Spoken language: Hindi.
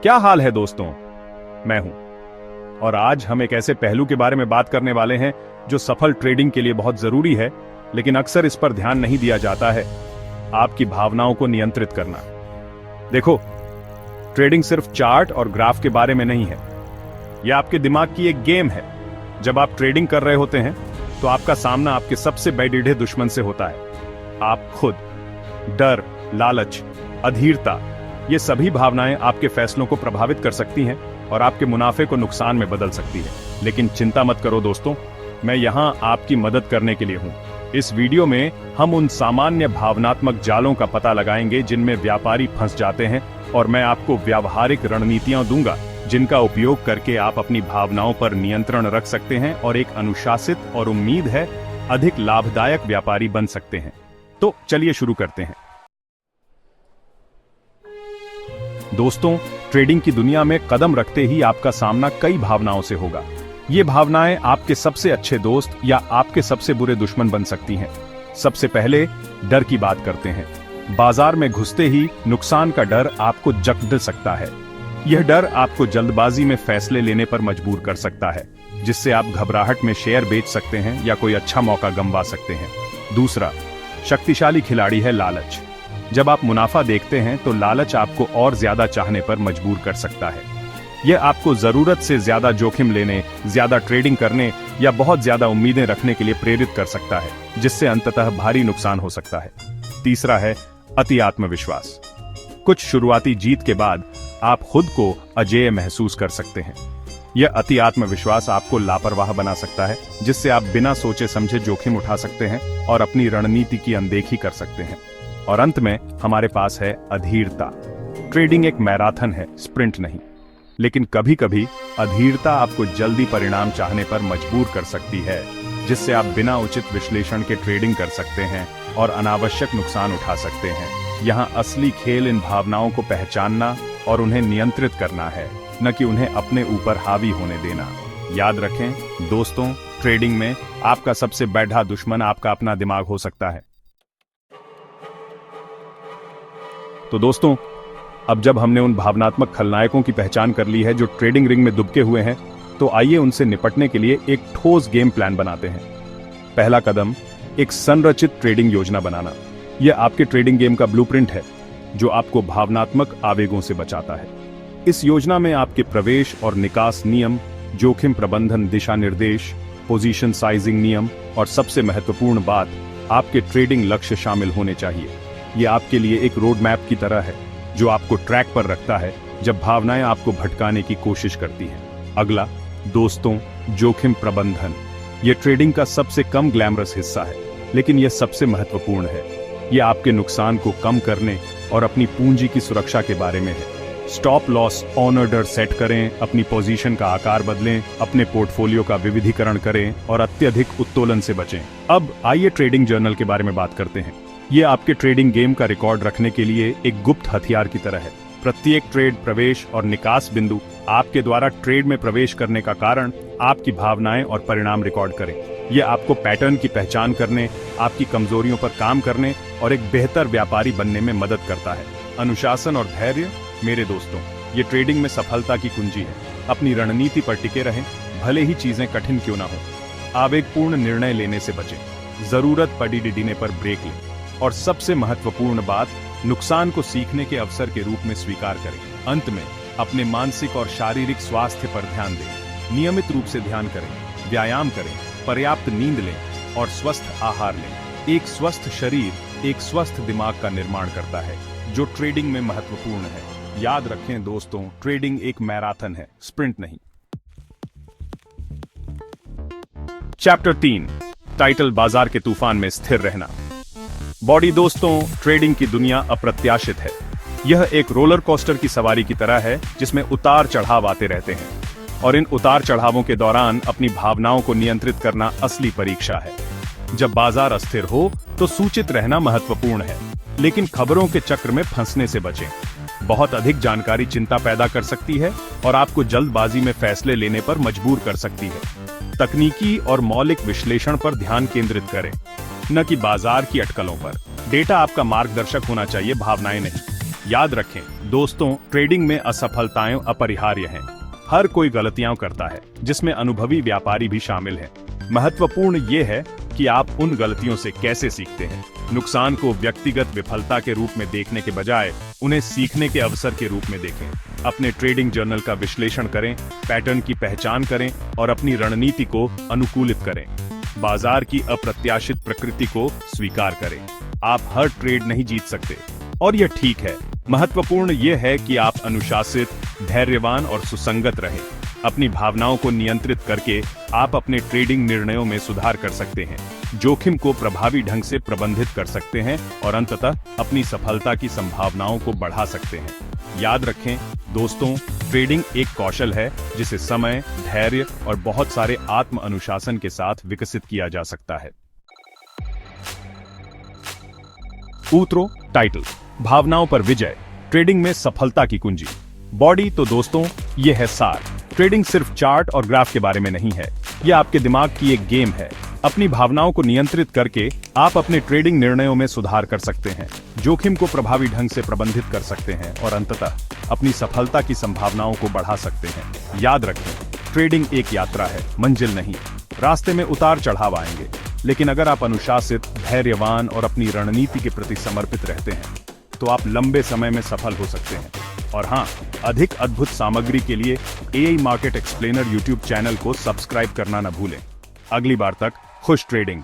क्या हाल है दोस्तों। मैं हूं और आज हम एक ऐसे पहलू के बारे में बात करने वाले हैं जो सफल ट्रेडिंग के लिए बहुत जरूरी है, लेकिन अक्सर इस पर ध्यान नहीं दिया जाता है। आपकी भावनाओं को नियंत्रित करना। देखो, ट्रेडिंग सिर्फ चार्ट और ग्राफ के बारे में नहीं है। यह आपके दिमाग की एक गेम है। जब आप ट्रेडिंग कर रहे होते हैं तो आपका सामना आपके सबसे बड़े दुश्मन से होता है। आप खुद। डर, लालच, अधीरता, ये सभी भावनाएं आपके फैसलों को प्रभावित कर सकती हैं और आपके मुनाफे को नुकसान में बदल सकती है। लेकिन चिंता मत करो दोस्तों, मैं यहां आपकी मदद करने के लिए हूं। इस वीडियो में हम उन सामान्य भावनात्मक जालों का पता लगाएंगे जिनमें व्यापारी फंस जाते हैं, और मैं आपको व्यावहारिक रणनीतियां दूंगा जिनका उपयोग करके आप अपनी भावनाओं पर नियंत्रण रख सकते हैं और एक अनुशासित और उम्मीद है अधिक लाभदायक व्यापारी बन सकते हैं। तो चलिए शुरू करते हैं। दोस्तों, ट्रेडिंग की दुनिया में कदम रखते ही आपका सामना कई भावनाओं से होगा। ये भावनाएं आपके सबसे अच्छे दोस्त या आपके सबसे बुरे दुश्मन बन सकती हैं। सबसे पहले डर की बात करते हैं। बाजार में घुसते ही नुकसान का डर आपको जकड़ सकता है। यह डर आपको जल्दबाजी में फैसले लेने पर मजबूर कर सकता है, जिससे आप घबराहट में शेयर बेच सकते हैं या कोई अच्छा मौका गंवा सकते हैं। दूसरा शक्तिशाली खिलाड़ी है लालच। जब आप मुनाफा देखते हैं तो लालच आपको और ज्यादा चाहने पर मजबूर कर सकता है। यह आपको जरूरत से ज्यादा जोखिम लेने, ज्यादा ट्रेडिंग करने या बहुत ज्यादा उम्मीदें रखने के लिए प्रेरित कर सकता है, जिससे अंततः भारी नुकसान हो सकता है। तीसरा है अति आत्मविश्वास। कुछ शुरुआती जीत के बाद आप खुद को अजेय महसूस कर सकते हैं। यह अति आत्मविश्वास आपको लापरवाह बना सकता है, जिससे आप बिना सोचे समझे जोखिम उठा सकते हैं और अपनी रणनीति की अनदेखी कर सकते हैं। और अंत में हमारे पास है अधीरता। ट्रेडिंग एक मैराथन है, स्प्रिंट नहीं। लेकिन कभी कभी अधीरता आपको जल्दी परिणाम चाहने पर मजबूर कर सकती है, जिससे आप बिना उचित विश्लेषण के ट्रेडिंग कर सकते हैं और अनावश्यक नुकसान उठा सकते हैं। यहाँ असली खेल इन भावनाओं को पहचानना और उन्हें नियंत्रित करना है, न कि उन्हें अपने ऊपर हावी होने देना। याद रखें दोस्तों, ट्रेडिंग में आपका सबसे बड़ा दुश्मन आपका अपना दिमाग हो सकता है। तो दोस्तों, अब जब हमने उन भावनात्मक खलनायकों की पहचान कर ली है जो ट्रेडिंग रिंग में दुबके हुए हैं, तो आइए उनसे निपटने के लिए एक ठोस गेम प्लान बनाते हैं। पहला कदम, एक संरचित ट्रेडिंग योजना बनाना। यह आपके ट्रेडिंग गेम का ब्लूप्रिंट है, जो आपको भावनात्मक आवेगों से बचाता है। इस योजना में आपके प्रवेश और निकास नियम, जोखिम प्रबंधन दिशा निर्देश, पोजीशन साइजिंग नियम और सबसे महत्वपूर्ण बात, आपके ट्रेडिंग लक्ष्य शामिल होने चाहिए। यह आपके लिए एक रोड मैप की तरह है, जो आपको ट्रैक पर रखता है जब भावनाएं आपको भटकाने की कोशिश करती हैं। अगला दोस्तों, जोखिम प्रबंधन। यह ट्रेडिंग का सबसे कम ग्लैमरस हिस्सा है, लेकिन यह सबसे महत्वपूर्ण है। यह आपके नुकसान को कम करने और अपनी पूंजी की सुरक्षा के बारे में है। स्टॉप लॉस ऑर्डर सेट करें, अपनी पोजीशन का आकार बदलें, अपने पोर्टफोलियो का विविधीकरण करें और अत्यधिक उत्तोलन से बचें। अब आइए ट्रेडिंग जर्नल के बारे में बात करते हैं। ये आपके ट्रेडिंग गेम का रिकॉर्ड रखने के लिए एक गुप्त हथियार की तरह है। प्रत्येक ट्रेड प्रवेश और निकास बिंदु, आपके द्वारा ट्रेड में प्रवेश करने का कारण, आपकी भावनाएं और परिणाम रिकॉर्ड करें। यह आपको पैटर्न की पहचान करने, आपकी कमजोरियों पर काम करने और एक बेहतर व्यापारी बनने में मदद करता है। अनुशासन और धैर्य मेरे दोस्तों, ये ट्रेडिंग में सफलता की कुंजी है। अपनी रणनीति पर टिके रहें, भले ही चीजें कठिन क्यों ना हो। आवेगपूर्ण निर्णय लेने से बचें, जरूरत पड़ने पर ब्रेक लें, और सबसे महत्वपूर्ण बात, नुकसान को सीखने के अवसर के रूप में स्वीकार करें। अंत में अपने मानसिक और शारीरिक स्वास्थ्य पर ध्यान दें। नियमित रूप से ध्यान करें, व्यायाम करें, पर्याप्त नींद लें और स्वस्थ आहार लें। एक स्वस्थ शरीर एक स्वस्थ दिमाग का निर्माण करता है, जो ट्रेडिंग में महत्वपूर्ण है। याद रखें दोस्तों, ट्रेडिंग एक मैराथन है, स्प्रिंट नहीं। चैप्टर 3, टाइटल बाजार के तूफान में स्थिर रहना। बॉडी दोस्तों, ट्रेडिंग की दुनिया अप्रत्याशित है। यह एक रोलर कोस्टर की सवारी की तरह है, जिसमें उतार चढ़ाव आते रहते हैं, और इन उतार चढ़ावों के दौरान अपनी भावनाओं को नियंत्रित करना असली परीक्षा है। जब बाजार अस्थिर हो तो सूचित रहना महत्वपूर्ण है, लेकिन खबरों के चक्र में फंसने से बचें। बहुत अधिक जानकारी चिंता पैदा कर सकती है और आपको जल्दबाजी में फैसले लेने पर मजबूर कर सकती है। तकनीकी और मौलिक विश्लेषण पर ध्यान केंद्रित करें, न कि बाजार की अटकलों पर। डेटा आपका मार्गदर्शक होना चाहिए, भावनाएं नहीं। याद रखें दोस्तों, ट्रेडिंग में असफलताएं अपरिहार्य हैं। हर कोई गलतियां करता है, जिसमें अनुभवी व्यापारी भी शामिल हैं। महत्वपूर्ण ये है कि आप उन गलतियों से कैसे सीखते हैं। नुकसान को व्यक्तिगत विफलता के रूप में देखने के बजाय उन्हें सीखने के अवसर के रूप में देखें। अपने ट्रेडिंग जर्नल का विश्लेषण करें, पैटर्न की पहचान करें और अपनी रणनीति को अनुकूलित करें। बाजार की अप्रत्याशित प्रकृति को स्वीकार करें। आप हर ट्रेड नहीं जीत सकते और यह ठीक है। महत्वपूर्ण यह है कि आप अनुशासित, धैर्यवान और सुसंगत रहें। अपनी भावनाओं को नियंत्रित करके आप अपने ट्रेडिंग निर्णयों में सुधार कर सकते हैं, जोखिम को प्रभावी ढंग से प्रबंधित कर सकते हैं और अंततः अपनी सफलता की संभावनाओं को बढ़ा सकते हैं। याद रखें दोस्तों, ट्रेडिंग एक कौशल है जिसे समय, धैर्य और बहुत सारे आत्म अनुशासन के साथ विकसित किया जा सकता है। उत्तरों टाइटल, भावनाओं पर विजय, ट्रेडिंग में सफलता की कुंजी। बॉडी तो दोस्तों यह है सार। ट्रेडिंग सिर्फ चार्ट और ग्राफ के बारे में नहीं है, यह आपके दिमाग की एक गेम है। अपनी भावनाओं को नियंत्रित करके आप अपने ट्रेडिंग निर्णयों में सुधार कर सकते हैं, जोखिम को प्रभावी ढंग से प्रबंधित कर सकते हैं और अंततः अपनी सफलता की संभावनाओं को बढ़ा सकते हैं। याद रखें, ट्रेडिंग एक यात्रा है, मंजिल नहीं। रास्ते में उतार चढ़ाव आएंगे, लेकिन अगर आप अनुशासित, धैर्यवान और अपनी रणनीति के प्रति समर्पित रहते हैं तो आप लंबे समय में सफल हो सकते हैं। और हाँ, अधिक अद्भुत सामग्री के लिए AI market explainer YouTube channel को सब्सक्राइब करना न भूलें। अगली बार तक खुश ट्रेडिंग।